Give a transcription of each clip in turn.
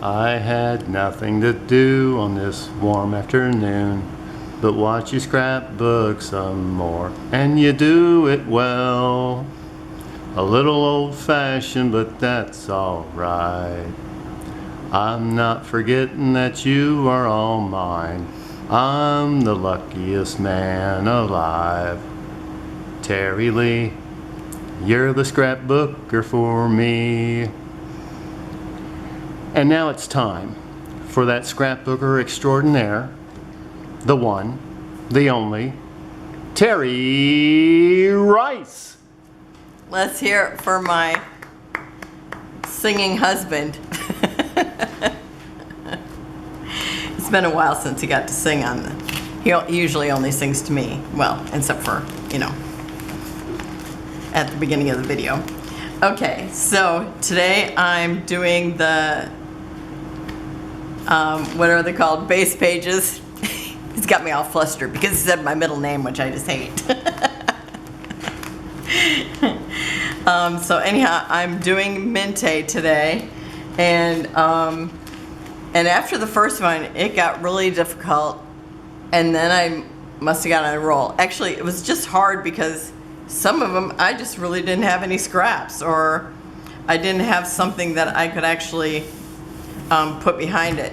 I had nothing to do on this warm afternoon but watch you scrapbook some more, and you do it well. A little old-fashioned, but that's alright. I'm not forgetting that you are all mine. I'm the luckiest man alive. Terry Lee, you're the scrapbooker for me. And now it's time for that scrapbooker extraordinaire, the one, the only, Terry Rice. Let's hear it for my singing husband. It's been a while since he got to sing on the, he usually only sings to me, well, except for, you know, at the beginning of the video. Okay, so today I'm doing the, what are they called, base pages. He's got me all flustered because he said my middle name, which I just hate. So anyhow, I'm doing Mintay today, and after the first one, it got really difficult, and then I must have gotten on a roll. Actually, it was just hard because some of them I just really didn't have any scraps, or I didn't have something that I could actually put behind it.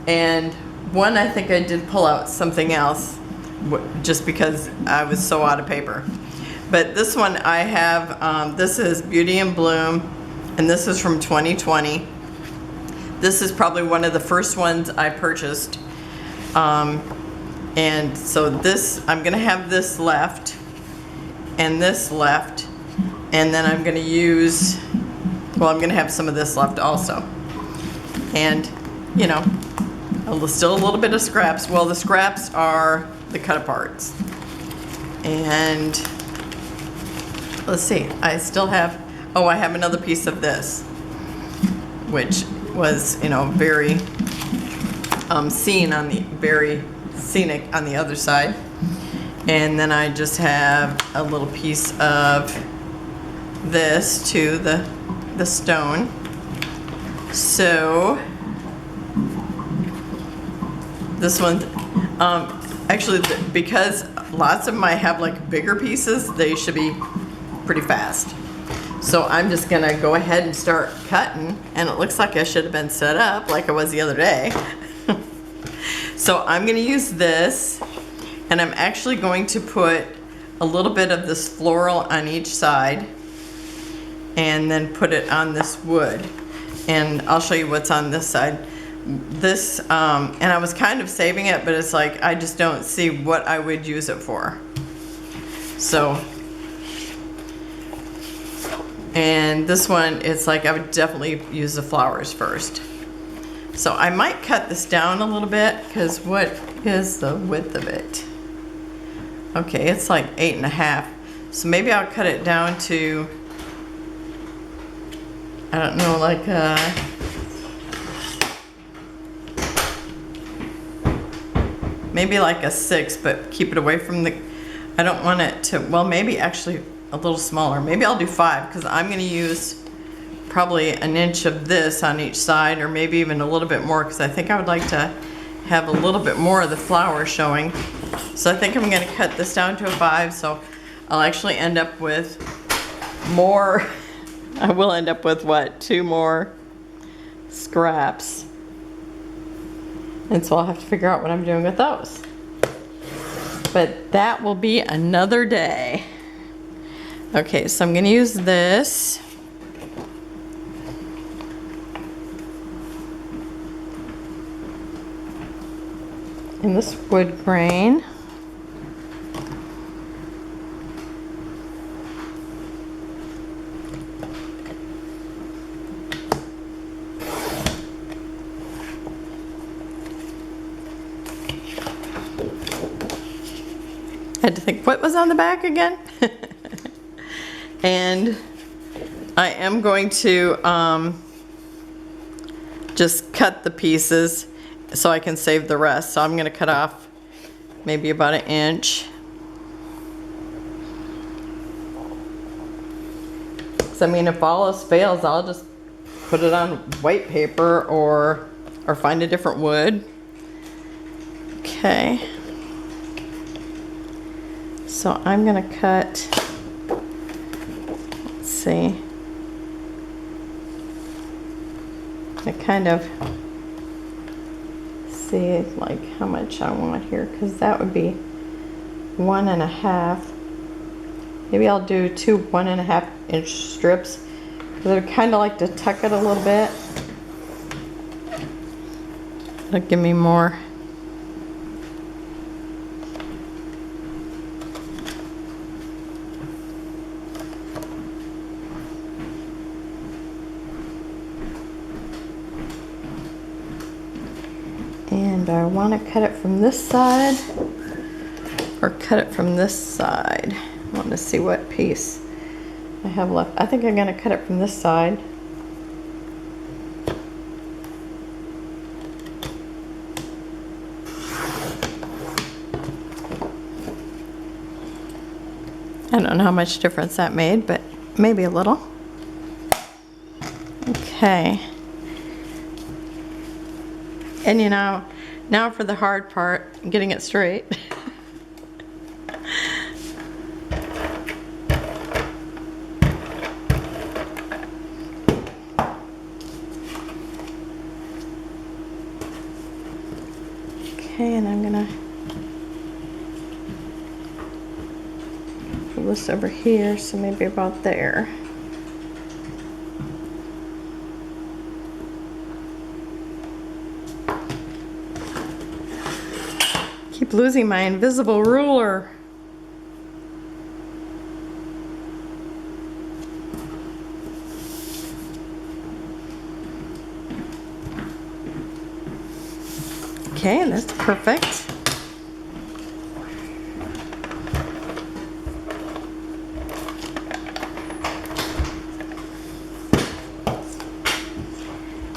And one, I think I did pull out something else just because I was so out of paper. But this one I have, this is Beauty and Bloom, and this is from 2020. This is probably one of the first ones I purchased. And so this, I'm gonna have this left, and this left, and then I'm gonna use, well, I'm gonna have some of this left also. And, you know, still a little bit of scraps. Well, the scraps are the cut aparts. And let's see, I still have, oh, I have another piece of this, which was, you know, very seen on the, very scenic on the other side. And then I just have a little piece of this to the stone. So this one, actually, because lots of them I have like bigger pieces, they should be pretty fast. So I'm just gonna go ahead and start cutting, and it looks like I should have been set up like I was the other day. So I'm gonna use this, and I'm actually going to put a little bit of this floral on each side, and then put it on this wood. And I'll show you what's on this side. This, and I was kind of saving it, but it's like I just don't see what I would use it for. So, and this one, it's like I would definitely use the flowers first. So I might cut this down a little bit, because what is the width of it? Okay, it's like 8.5. So maybe I'll cut it down to, I don't know, like maybe like a 6, but keep it away from the, I don't want it to, well, maybe actually a little smaller. Maybe I'll do 5, because I'm going to use probably 1 inch of this on each side, or maybe even a little bit more, because I think I would like to have a little bit more of the flower showing. So I think I'm going to cut this down to a 5, so I'll actually end up with more. I will end up with what, 2 more scraps. And so I'll have to figure out what I'm doing with those. But that will be another day. Okay, so I'm going to use this. In this wood grain. I had to think, what was on the back again? And I am going to just cut the pieces so I can save the rest. So I'm going to cut off maybe about 1 inch. So I mean, if all else fails, I'll just put it on white paper or find a different wood. Okay. So I'm gonna cut, let's see. I kind of see like how much I want here, because that would be 1.5. Maybe I'll do 2 1.5-inch strips, because I kind of like to tuck it a little bit. That'll give me more. And I want to cut it from this side or cut it from this side. I want to see what piece I have left. I think I'm going to cut it from this side. I don't know how much difference that made, but maybe a little. Okay. And you know, now for the hard part, getting it straight. Okay, and I'm gonna put this over here, so maybe about there. Keep losing my invisible ruler. Okay, that's perfect.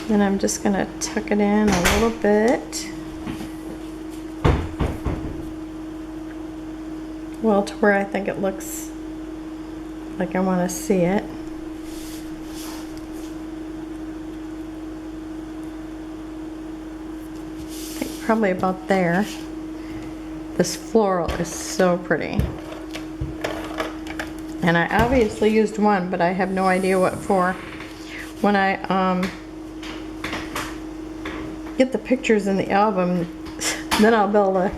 Then I'm just gonna tuck it in a little bit. Well, to where I think it looks like I want to see it. I think probably about there. This floral is so pretty. And I obviously used one, but I have no idea what for. When I get the pictures in the album, then I'll be able to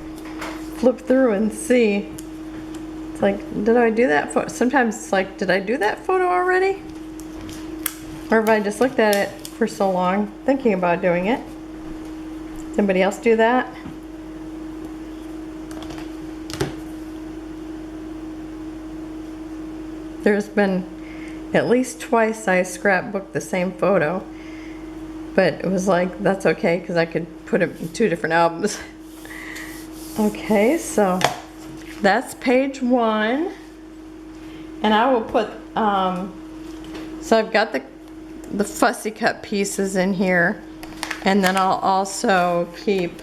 flip through and see. Like, did I do that photo? Sometimes it's like, did I do that photo already? Or have I just looked at it for so long thinking about doing it? Does anybody else do that? There's been at least twice I scrapbooked the same photo, but it was like, that's okay, because I could put it in 2 different albums. Okay, so that's page 1, and I will put, so I've got the fussy cut pieces in here, and then I'll also keep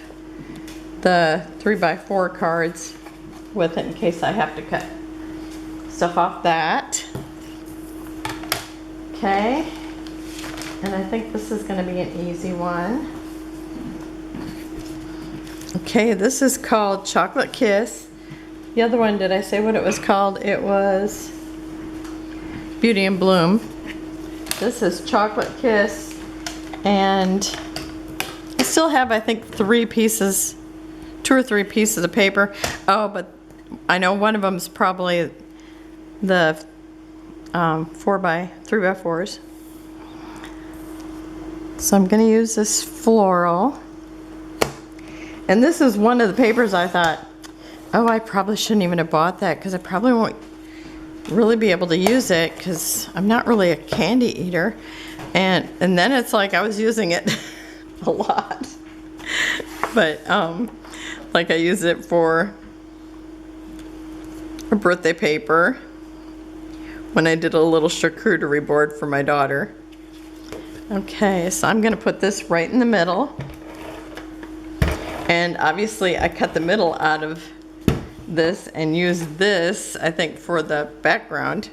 the 3x4 cards with it in case I have to cut stuff off that. Okay, and I think this is going to be an easy one. Okay, this is called Chocolate Kiss. The other one, did I say what it was called? It was Beauty and Bloom. This is Chocolate Kiss, and I still have, I think, 3 pieces, 2 or 3 pieces of paper. Oh, but I know one of them is probably the 3x4s. So I'm going to use this floral. And this is one of the papers I thought, oh, I probably shouldn't even have bought that, because I probably won't really be able to use it, because I'm not really a candy eater. And then it's like I was using it a lot. But like I use it for a birthday paper when I did a little charcuterie board for my daughter. Okay, so I'm going to put this right in the middle. And obviously I cut the middle out of this and use this, I think, for the background.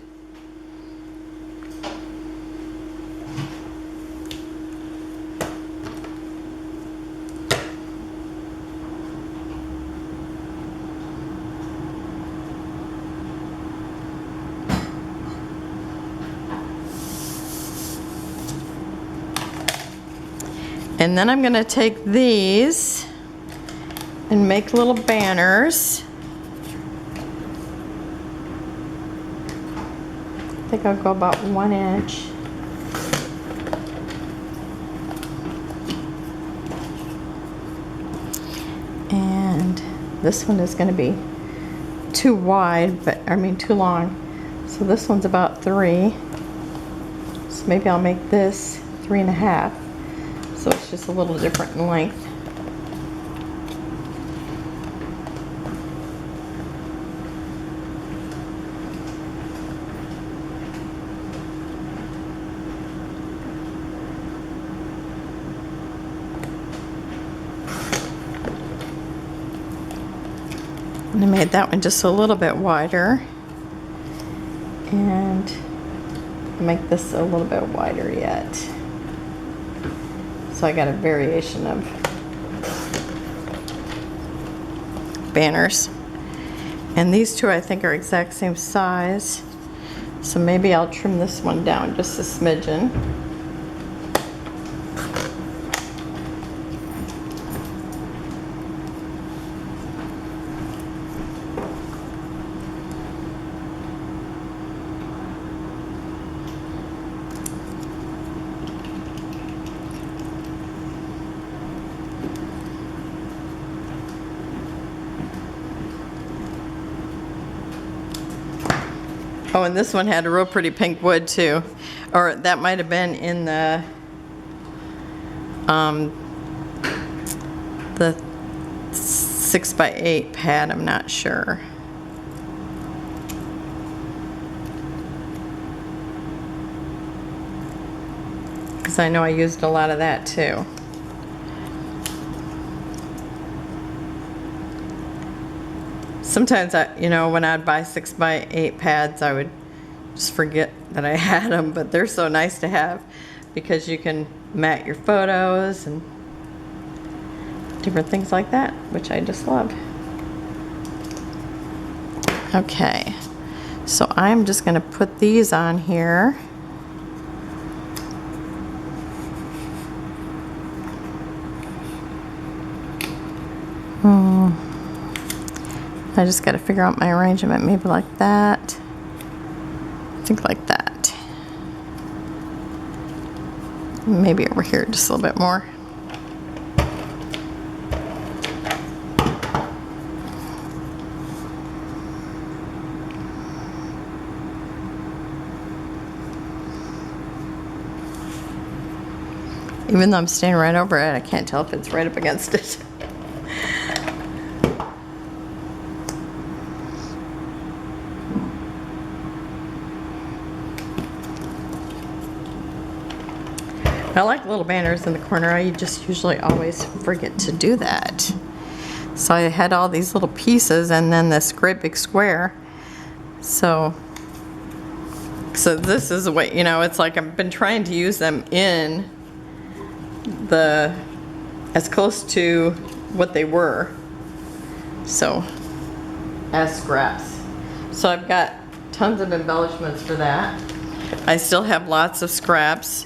And then I'm gonna take these and make little banners. I think I'll go about 1 inch. And this one is going to be too wide, but I mean too long. So this one's about 3. So maybe I'll make this 3.5. So it's just a little different in length. And I made that one just a little bit wider, and make this a little bit wider yet. So I got a variation of banners. And these two I think are exact same size. So maybe I'll trim this one down just a smidgen. Oh, and this one had a real pretty pink wood too. Or that might have been in the 6x8 pad, I'm not sure. Because I know I used a lot of that too. Sometimes when I'd buy 6x8 pads, I would just forget that I had them, but they're so nice to have because you can mat your photos and different things like that, which I just love. Okay, so I'm just going to put these on here. I just got to figure out my arrangement, maybe like that. I think like that. Maybe over here just a little bit more. Even though I'm standing right over it, I can't tell if it's right up against it. I like little banners in the corner. I just usually always forget to do that. So I had all these little pieces and then this great big square. So this is the way, it's like I've been trying to use them in as close to what they were. So as scraps. So I've got tons of embellishments for that. I still have lots of scraps.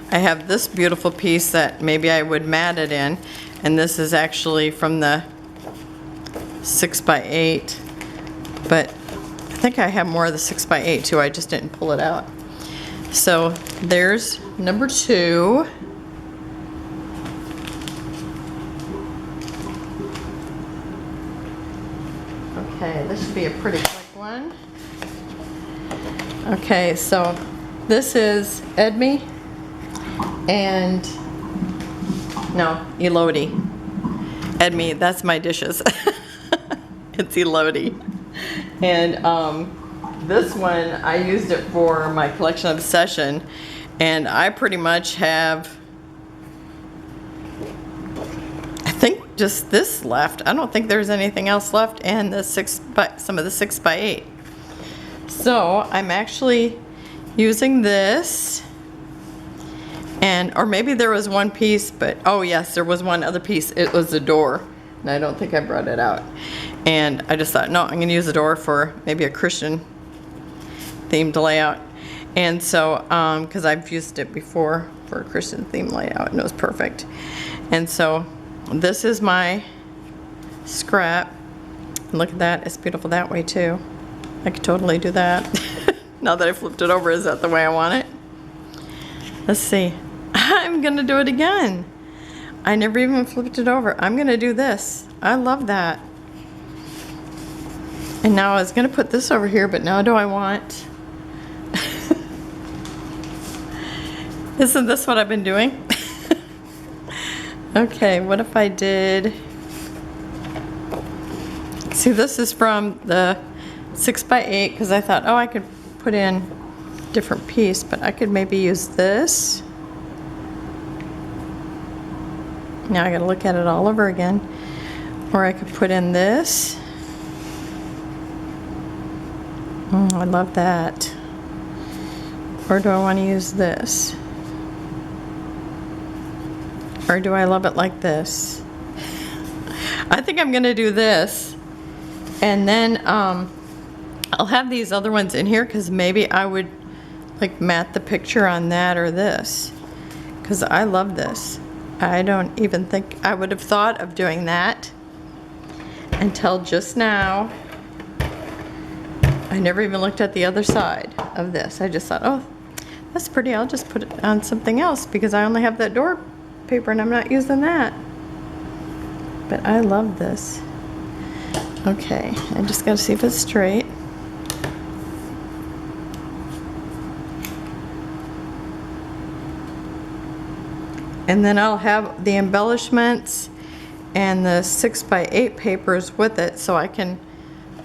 I have this beautiful piece that maybe I would mat it in, and this is actually from the 6x8, but I think I have more of the 6x8 too, I just didn't pull it out. So there's number 2. Okay, this should be a pretty quick one. Okay, so this is Edme. And no, Elodie. Edme, that's my dishes. It's Elodie. And this one, I used it for my collection obsession, and I pretty much have, I think, just this left. I don't think there's anything else left, and some of the 6x8. So I'm actually using this. Or maybe there was one piece, but oh yes, there was one other piece. It was the door, and I don't think I brought it out. And I just thought, no, I'm going to use the door for maybe a Christian themed layout. And so, because I've used it before for a Christian theme layout, and it was perfect. And so this is my scrap. And look at that, it's beautiful that way too. I could totally do that. Now that I flipped it over, is that the way I want it? Let's see. I'm gonna do it again. I never even flipped it over. I'm gonna do this. I love that. And now I was gonna put this over here, but now do I want... Isn't this what I've been doing? Okay, what if I did... See, this is from the 6x8 because I thought, oh, I could put in different piece, but I could maybe use this. Now I gotta look at it all over again. Or I could put in this. I love that. Or do I want to use this? Or do I love it like this? I think I'm gonna do this. And then I'll have these other ones in here because maybe I would like mat the picture on that or this. Because I love this. I don't even think I would have thought of doing that until just now. I never even looked at the other side of this. I just thought, oh, that's pretty. I'll just put it on something else because I only have that door paper and I'm not using that. But I love this. Okay, I just gotta see if it's straight. And then I'll have the embellishments and the 6x8 papers with it so I can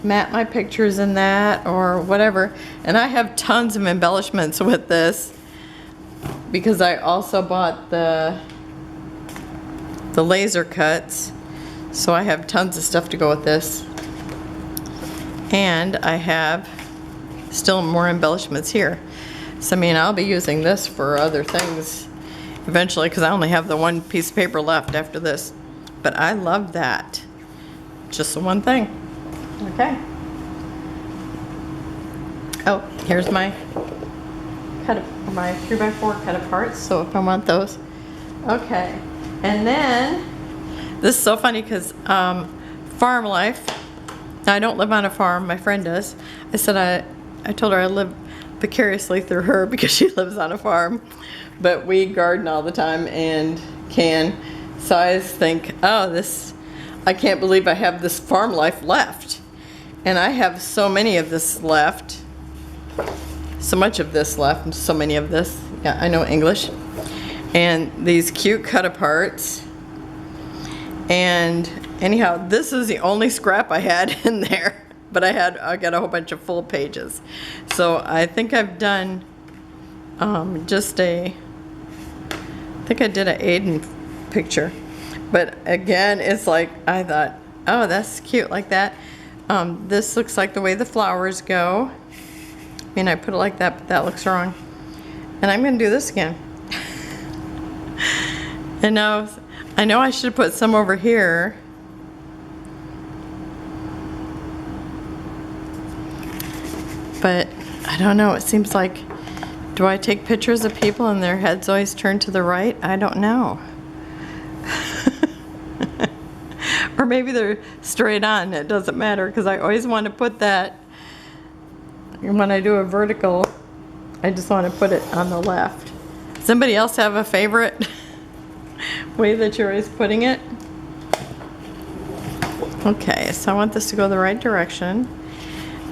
mat my pictures in that or whatever. And I have tons of embellishments with this because I also bought the laser cuts. So I have tons of stuff to go with this. And I have still more embellishments here. So I mean, I'll be using this for other things eventually because I only have the one piece of paper left after this. But I love that. Just the one thing. Okay. Oh, here's my my 3x4 cut aparts. So if I want those. Okay. And then this is so funny because farm life. Now, I don't live on a farm. My friend does. I said I told her I live vicariously through her because she lives on a farm. But we garden all the time and can. So I just think, oh, I can't believe I have this farm life left. And I have so many of this left. So much of this left and so many of this. Yeah, I know English. And these cute cut aparts. And anyhow, this is the only scrap I had in there. But I got a whole bunch of full pages. So I think I've done I think I did an Aiden picture. But again, it's like, I thought, oh, that's cute like that. This looks like the way the flowers go. I mean, I put it like that, but that looks wrong. And I'm going to do this again. And now, I know I should have put some over here. But I don't know, it seems like, do I take pictures of people and their heads always turn to the right? I don't know. Or maybe they're straight on, it doesn't matter, because I always want to put that, when I do a vertical, I just want to put it on the left. Does somebody else have a favorite way that you're always putting it? Okay, so I want this to go the right direction.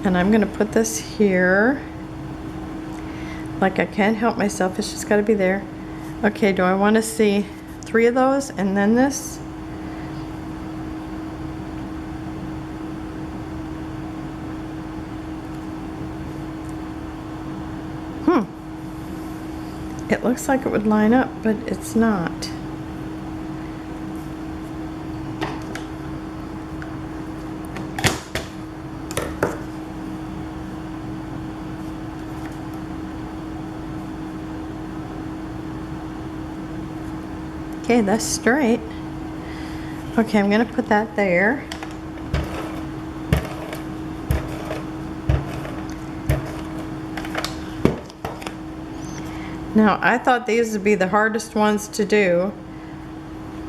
And I'm going to put this here. Like I can't help myself, it's just got to be there. Okay, do I want to see 3 of those and then this? It looks like it would line up, but it's not. Okay, that's straight. Okay, I'm gonna put that there. Now, I thought these would be the hardest ones to do,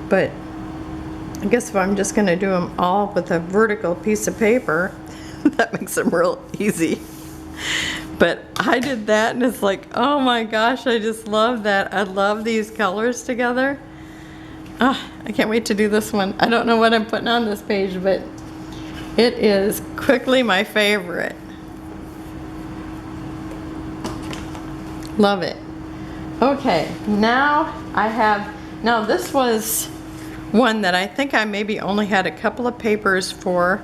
but I guess if I'm just gonna do them all with a vertical piece of paper, that makes them real easy. But I did that and it's like, oh my gosh, I just love that. I love these colors together. I can't wait to do this one. I don't know what I'm putting on this page, but it is quickly my favorite. Love it. Okay, now now this was one that I think I maybe only had a couple of papers for,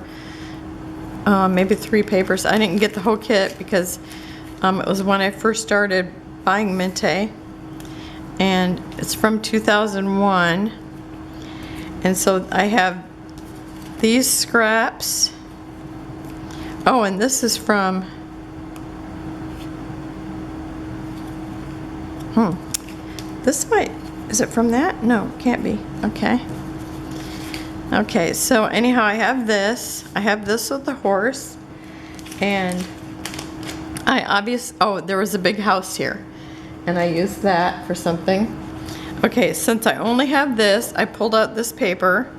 maybe 3 papers. I didn't get the whole kit because it was when I first started buying Mintay, and it's from 2001. And so I have these scraps. Oh, and this is from, is it from that? No, can't be. Okay. Okay, so anyhow, I have this with the horse, and there was a big house here, and I used that for something. Okay, since I only have this, I pulled out this paper,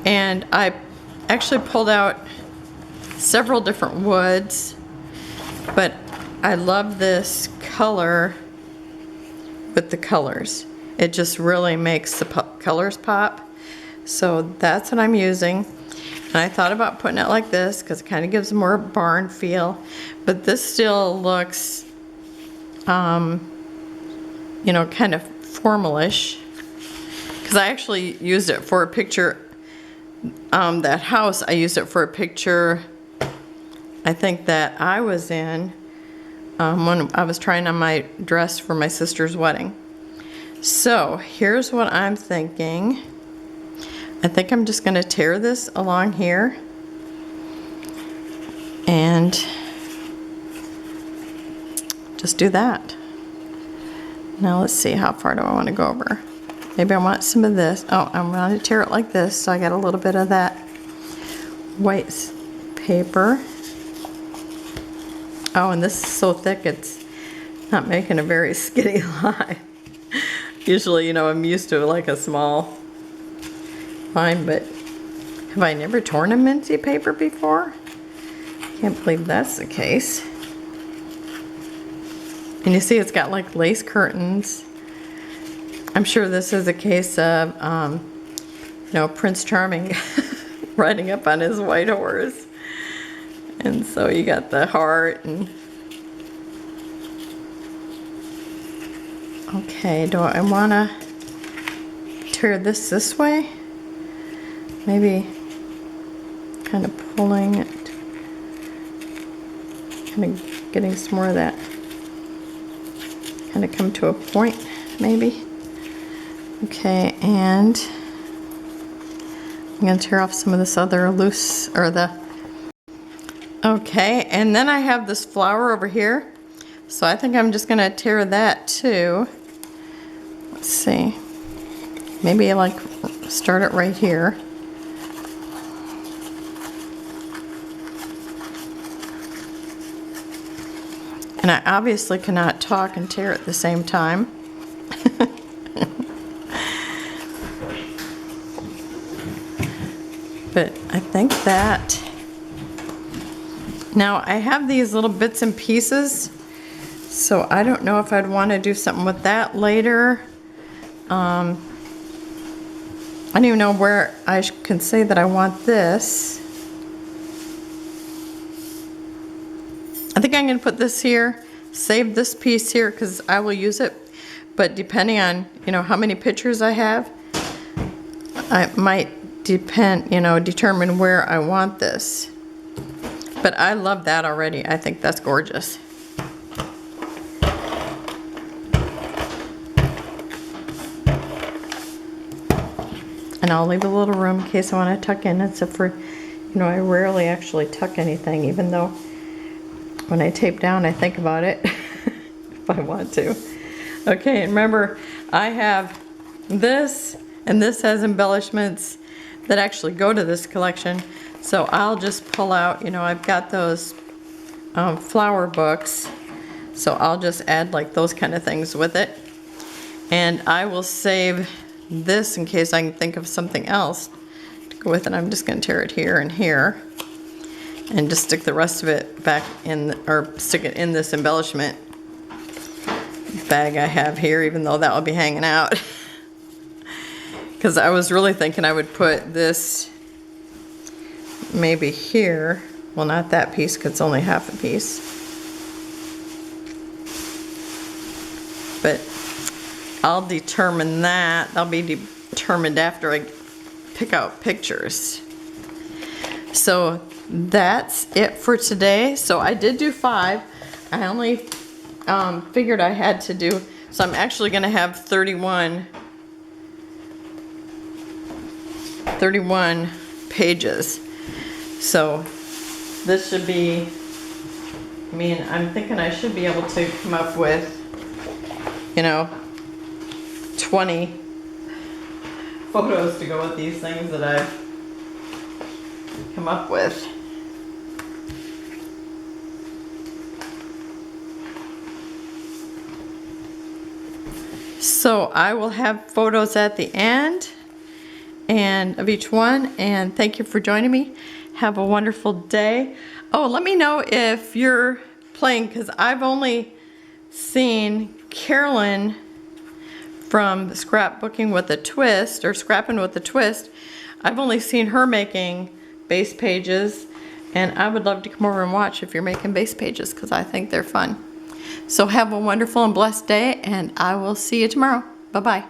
and I actually pulled out several different woods, but I love this color with the colors. It just really makes the colors pop. So that's what I'm using. And I thought about putting it like this because it kind of gives more barn feel. But this still looks, kind of formalish. Because I actually used it for a picture. That house, I used it for a picture, I think that I was in when I was trying on my dress for my sister's wedding. So here's what I'm thinking. I think I'm just going to tear this along here and just do that. Now let's see, how far do I want to go over? Maybe I want some of this. Oh, I'm going to tear it like this, so I got a little bit of that white paper. Oh, and this is so thick, it's not making a very skinny line. Usually, I'm used to like a small line, but have I never torn a Mintay paper before? Can't believe that's the case. And you see it's got like lace curtains. I'm sure this is a case of, Prince Charming riding up on his white horse. And so you got the heart and... Okay, do I want to tear this way? Maybe kind of pulling it, kind of getting some more of that, kind of come to a point, maybe. Okay, and I'm going to tear off some of this other loose, okay, and then I have this flower over here, so I think I'm just going to tear that too. Let's see, maybe like start it right here. And I obviously cannot talk and tear at the same time. But I think that... Now I have these little bits and pieces, so I don't know if I'd want to do something with that later. I don't even know where I can say that I want this. I think I'm going to put this here, save this piece here because I will use it, but depending on, how many pictures I have, I might determine where I want this. But I love that already. I think that's gorgeous. And I'll leave a little room in case I want to tuck in, except for, I rarely actually tuck anything, even though when I tape down, I think about it if I want to. Okay, and remember, I have this, and this has embellishments that actually go to this collection. So I'll just pull out, I've got those flower books. So I'll just add like those kind of things with it. And I will save this in case I can think of something else to go with it. I'm just going to tear it here and here and just stick the rest of it back in, or stick it in this embellishment bag I have here, even though that will be hanging out. Because I was really thinking I would put this maybe here. Well, not that piece because it's only half a piece. But I'll determine that. That'll be determined after I pick out pictures. So that's it for today. So I did do 5. I only figured I had to do, so I'm actually going to have 31 pages. So this should be, I mean, I'm thinking I should be able to come up with, you know, 20 photos to go with these things that I've come up with. So I will have photos at the end and of each one, and thank you for joining me. Have a wonderful day. Oh, let me know if you're playing, because I've only seen Carolyn from Scrapbooking with a Twist, or Scrapping with a Twist. I've only seen her making base pages, and I would love to come over and watch if you're making base pages, because I think they're fun. So have a wonderful and blessed day, and I will see you tomorrow. Bye-bye.